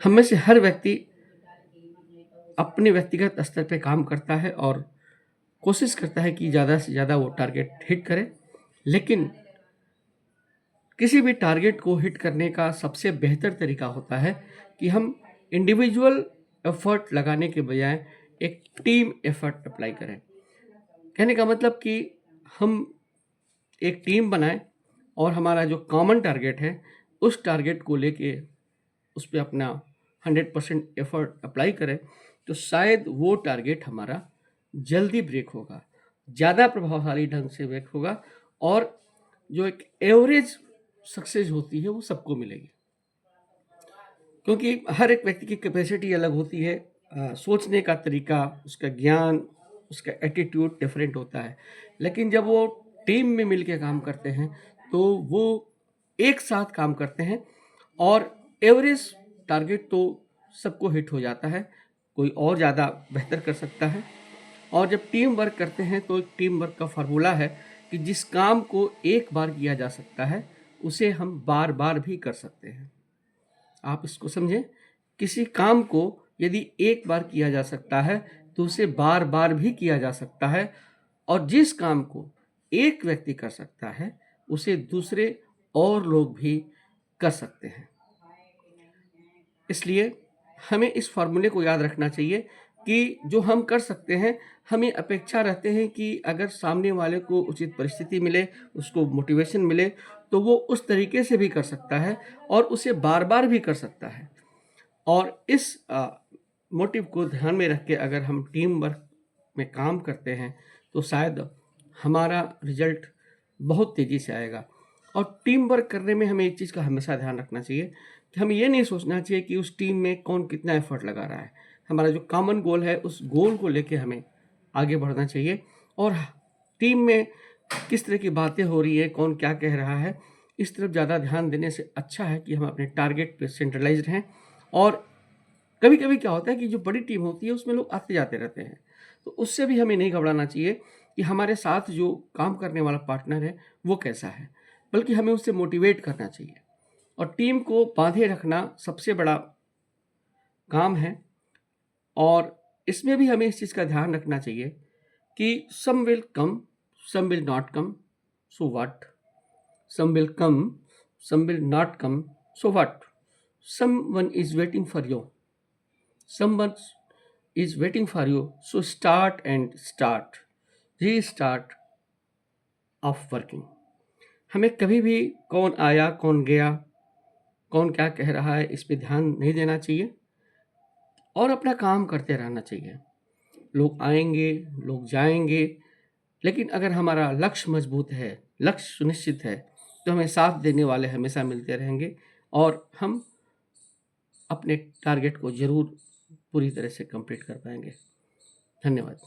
हम में से हर व्यक्ति अपने व्यक्तिगत स्तर पे काम करता है और कोशिश करता है कि ज़्यादा से ज़्यादा वो टारगेट हिट करे। लेकिन किसी भी टारगेट को हिट करने का सबसे बेहतर तरीका होता है कि हम इंडिविजुअल एफर्ट लगाने के बजाय एक टीम एफर्ट अप्लाई करें। कहने का मतलब कि हम एक टीम बनाएं और हमारा जो कॉमन टारगेट है उस टारगेट को लेके उस पर अपना 100% एफर्ट अप्लाई करें, तो शायद वो टारगेट हमारा जल्दी ब्रेक होगा, ज़्यादा प्रभावशाली ढंग से ब्रेक होगा और जो एक एवरेज सक्सेस होती है वो सबको मिलेगी। क्योंकि हर एक व्यक्ति की कैपेसिटी अलग होती है, सोचने का तरीका, उसका ज्ञान, उसका एटीट्यूड डिफरेंट होता है। लेकिन जब वो टीम में मिल के काम करते हैं तो वो एक साथ काम करते हैं और एवरेज टारगेट तो सबको हिट हो जाता है, कोई और ज़्यादा बेहतर कर सकता है। और जब टीम वर्क करते हैं तो एक टीम वर्क का फार्मूला है कि जिस काम को एक बार किया जा सकता है उसे हम बार बार भी कर सकते हैं। आप इसको समझें, किसी काम को यदि एक बार किया जा सकता है तो उसे बार बार भी किया जा सकता है, और जिस काम को एक व्यक्ति कर सकता है उसे दूसरे और लोग भी कर सकते हैं। इसलिए हमें इस फार्मूले को याद रखना चाहिए कि जो हम कर सकते हैं, हमें अपेक्षा रहते हैं कि अगर सामने वाले को उचित परिस्थिति मिले, उसको मोटिवेशन मिले, तो वो उस तरीके से भी कर सकता है और उसे बार बार भी कर सकता है। और इस मोटिव को ध्यान में रख के अगर हम टीम वर्क में काम करते हैं तो शायद हमारा रिजल्ट बहुत तेज़ी से आएगा। और टीम वर्क करने में हमें एक चीज़ का हमेशा ध्यान रखना चाहिए कि हमें ये नहीं सोचना चाहिए कि उस टीम में कौन कितना एफर्ट लगा रहा है। हमारा जो कॉमन गोल है उस गोल को लेके हमें आगे बढ़ना चाहिए, और टीम में किस तरह की बातें हो रही है, कौन क्या कह रहा है, इस तरफ ज़्यादा ध्यान देने से अच्छा है कि हम अपने टारगेट पे सेंट्रलाइज्ड रहें। और कभी कभी क्या होता है कि जो बड़ी टीम होती है उसमें लोग आते जाते रहते हैं, तो उससे भी हमें नहीं घबराना चाहिए कि हमारे साथ जो काम करने वाला पार्टनर है वो कैसा है, बल्कि हमें उससे मोटिवेट करना चाहिए। और टीम को बांधे रखना सबसे बड़ा काम है, और इसमें भी हमें इस चीज़ का ध्यान रखना चाहिए कि some will come, some will not come, so what, some will come, some will not come, so what, someone is waiting for you, someone is waiting for you, so start and start, restart of working। हमें कभी भी कौन आया कौन गया, कौन क्या कह रहा है, इस पे ध्यान नहीं देना चाहिए और अपना काम करते रहना चाहिए। लोग आएंगे, लोग जाएंगे, लेकिन अगर हमारा लक्ष्य मजबूत है, लक्ष्य सुनिश्चित है, तो हमें साथ देने वाले हमेशा मिलते रहेंगे और हम अपने टारगेट को ज़रूर पूरी तरह से कंप्लीट कर पाएंगे। धन्यवाद।